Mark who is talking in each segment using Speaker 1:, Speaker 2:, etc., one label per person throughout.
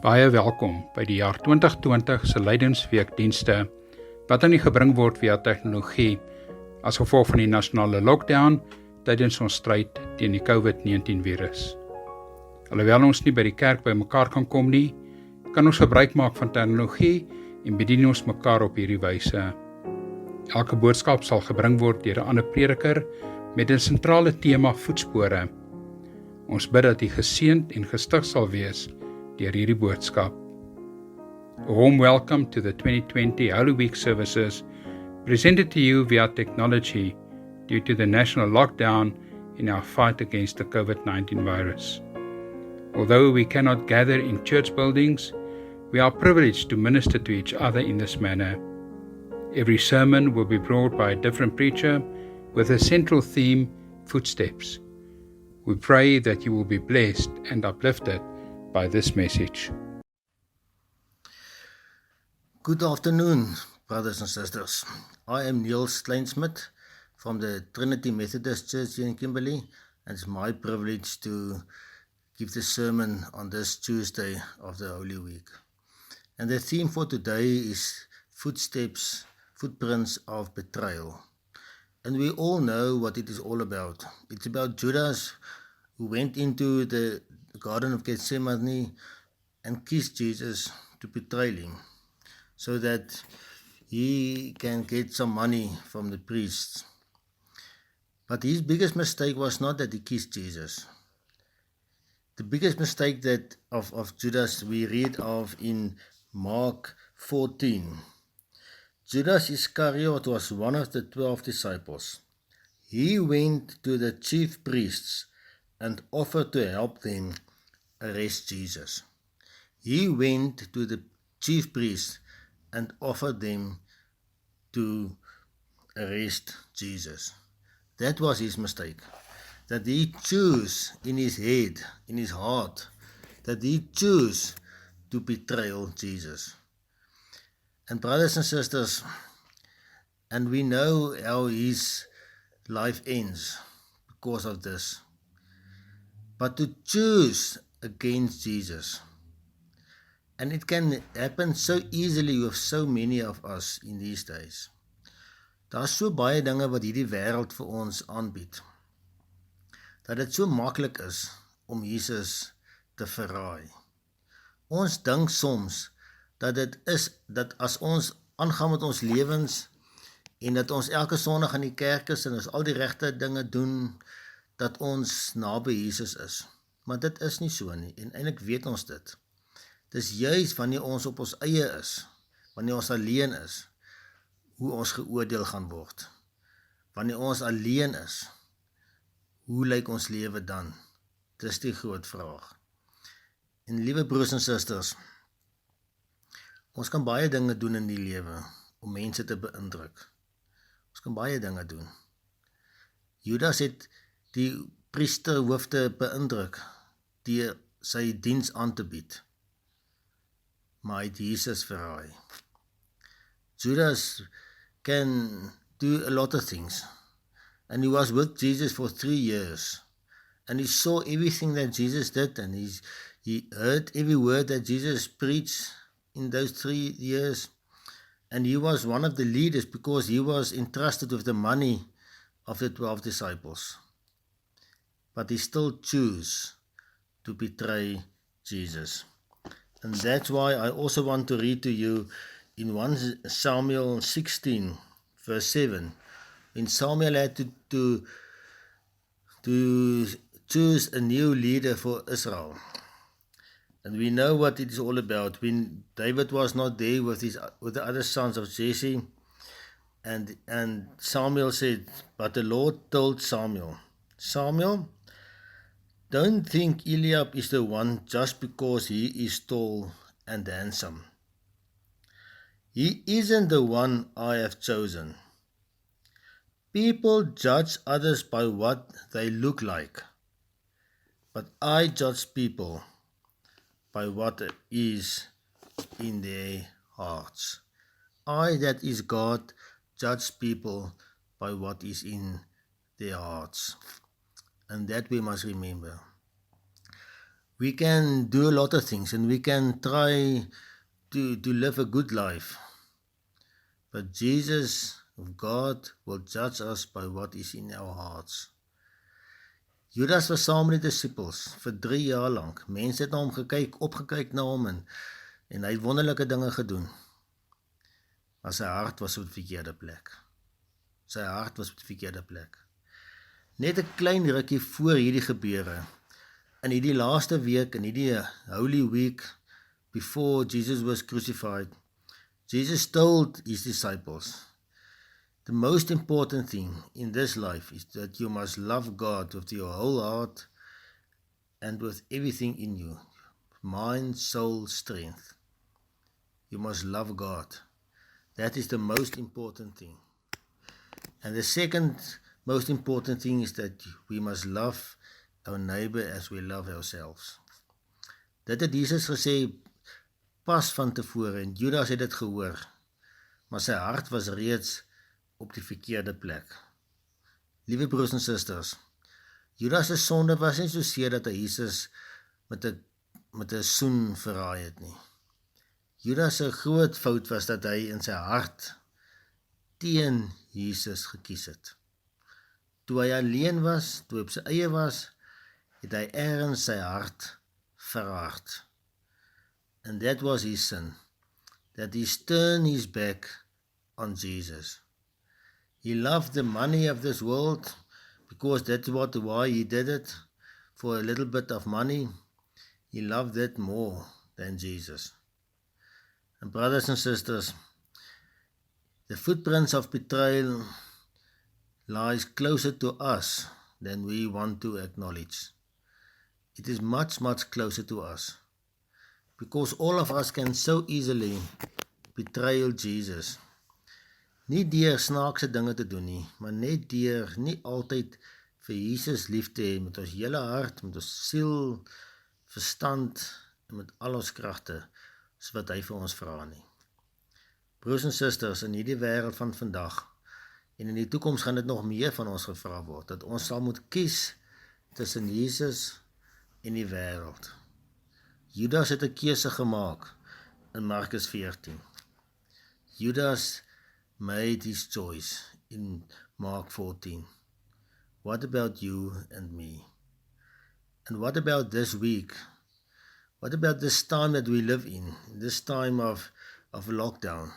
Speaker 1: Baie welkom by die jaar 2020 se Lydensweek Dinsdag wat aan u gebring word via tegnologie as gevolg van die nasionale lockdown tydens ons stryd teen die COVID-19 virus. Alhoewel ons nie by die kerk by mekaar kan kom nie, kan ons gebruik maak van tegnologie en bedien ons mekaar op hierdie wyse. Elke boodskap sal gebring word deur 'n ander prediker met 'n sentrale tema voetspore. Ons bid dat u geseënd en gestig sal wees deur hierdie boodskap. A warm welcome to the 2020 Holy Week services presented to you via technology due to the national lockdown in our fight against the COVID-19 virus. Although we cannot gather in church buildings, we are privileged to minister to each other in this manner. Every sermon will be brought by a different preacher with a central theme, footsteps. We pray that you will be blessed and uplifted by this message.
Speaker 2: Good afternoon, brothers and sisters. I am Neels Kleinsmith from the Trinity Methodist Church here in Kimberley, and it's my privilege to give the sermon on this Tuesday of the Holy Week. And the theme for today is footprints of betrayal. And we all know what it is all about. It's about Judas who went into the Garden of Gethsemane and kissed Jesus to betray him so that he can get some money from the priests. But his biggest mistake was not that he kissed Jesus. The biggest mistake that of Judas we read of in Mark 14. Judas Iscariot was one of the 12 disciples. He went to the chief priests and offered to help them arrest Jesus. He went to the chief priests and offered them to arrest Jesus. That was his mistake. That he chose in his head, in his heart, that he chose to betray Jesus. And brothers and sisters, and we know how his life ends because of this. But to choose against Jesus, and it can happen so easily with so many of us in these days. Daar's so baie dinge wat hierdie wêreld vir ons aanbied, dat dit so maklik is om Jesus te verraai. Ons dink soms dat dit is dat as ons aangaan met ons lewens en dat ons elke Sondag in die kerk is en ons al die regte dinge doen, dat ons naby Jesus is. Maar dit is nie so nie, en eintlik weet ons dit. Dis juis wanneer ons op ons eie is, wanneer ons alleen is, hoe ons geoordeel gaan word. Wanneer ons alleen is, hoe lyk ons lewe dan? Dis die groot vraag. En liewe broers en susters, ons kan baie dinge doen in die lewe om mense te beïndruk. Ons kan baie dinge doen. Judas het die priesterhoofde beïndruk deur sy diens aan te bied. Maar hy het Jesus verraai. Judas can do a lot of things. And he was with Jesus for 3 years. And he saw everything that Jesus did, and he heard every word that Jesus preached in those 3 years. And he was one of the leaders because he was entrusted with the money of the 12 disciples. But he still chose to betray Jesus. And that's why I also want to read to you in 1 Samuel 16, verse 7. When Samuel had to choose a new leader for Israel. And we know what it is all about. When David was not there with the other sons of Jesse, and Samuel said, but the Lord told Samuel, Samuel, don't think Eliab is the one just because he is tall and handsome. He isn't the one I have chosen. People judge others by what they look like, but I judge people by what is in their hearts. I, that is God, judge people by what is in their hearts. And that we must remember. We can do a lot of things and we can try to live a good life. But Jesus of God will judge us by what is in our hearts. Judas was saam met die disippels vir 3 jaar lank. Mense het na hom gekyk, opgekyk na hom en hy het wonderlike dinge gedoen. Maar sy hart was op die verkeerde plek. Sy hart was op die verkeerde plek. Net 'n klein rukkie voor hierdie gebeure, in hierdie laaste week, in hierdie Holy Week, before Jesus was crucified, Jesus told his disciples, the most important thing in this life is that you must love God with your whole heart and with everything in you, mind, soul, strength. You must love God. That is the most important thing. And the second most important thing is that we must love our neighbor as we love ourselves. Dit het Jesus gesê pas van tevore en Judas het dit gehoor, maar sy hart was reeds op die verkeerde plek. Liewe broers en susters, Judas' sonde was nie so seer dat hy Jesus met 'n soen verraai het nie. Judas' groot fout was dat hy in sy hart teen Jesus gekies het. Toe hy alleen was, toe hy op sy eie was, het hy ergens sy hart verhard. And that was his sin, that he turned his back on Jesus. He loved the money of this world, because that's why he did it, for a little bit of money. He loved that more than Jesus. And brothers and sisters, the footprints of betrayal lies closer to us than we want to acknowledge. It is much, much closer to us, because all of us can so easily betray Jesus. Nie deur snaakse dinge te doen nie, maar net deur nie altyd vir Jesus lief te hê met ons hele hart, met ons siel, verstand en met al ons kragte, soos wat hy vir ons vra nie. Broers en susters, in hierdie wêreld van vandag en in die toekoms gaan dit nog meer van ons gevra word, dat ons sal moet kies tussen Jesus en die wêreld. Judas het 'n keuse gemaak in Markus 14. Judas made his choice in Mark 14. What about you and me? And what about this week? What about this time that we live in, this time of lockdown?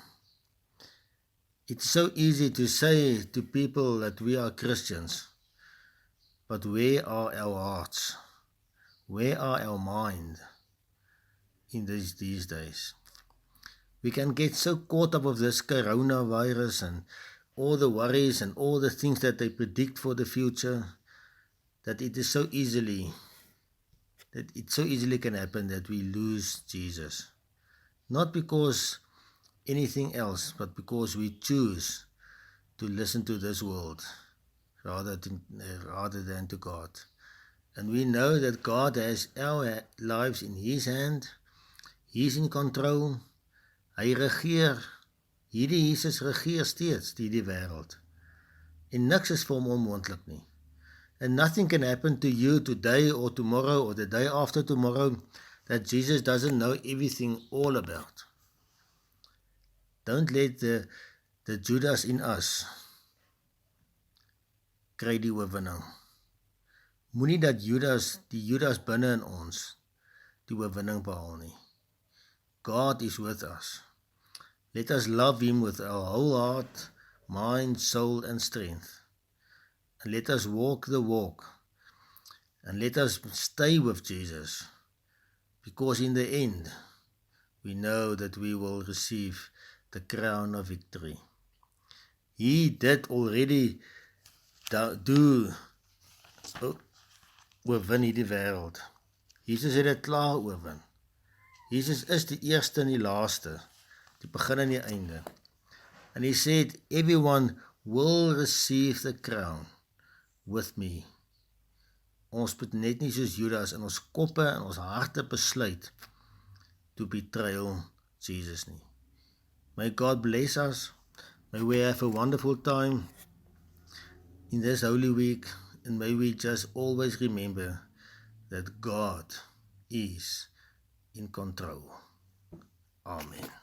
Speaker 2: It's so easy to say to people that we are Christians, but where are our hearts? Where are our minds in these days? We can get so caught up with this coronavirus and all the worries and all the things that they predict for the future, that it so easily can happen that we lose Jesus. Not because anything else, but because we choose to listen to this world rather than to God. And we know that God has our lives in His hand. He's in control. Hy regeer. Hierdie Jesus regeer steeds die wêreld. En niks is vir hom onmoontlik nie. And nothing can happen to you today or tomorrow or the day after tomorrow that Jesus doesn't know everything all about. Don't let the Judas in us kry die oorwinning. Moenie dat die Judas binne in ons die oorwinning behaal nie. God is with us. Let us love Him with our whole heart, mind, soul and strength. And let us walk the walk. And let us stay with Jesus. Because in the end, we know that we will receive the crown of victory. He did already oorwin hierdie wêreld. Jesus het dit klaar oorwin. Jesus is die eerste en die laaste, die begin en die einde. And He said, everyone will receive the crown with me. Ons moet net nie soos Judas in ons koppe en ons harte besluit to betrayal Jesus nie. May God bless us. May we have a wonderful time in this Holy Week, and may we just always remember that God is in control. Amen.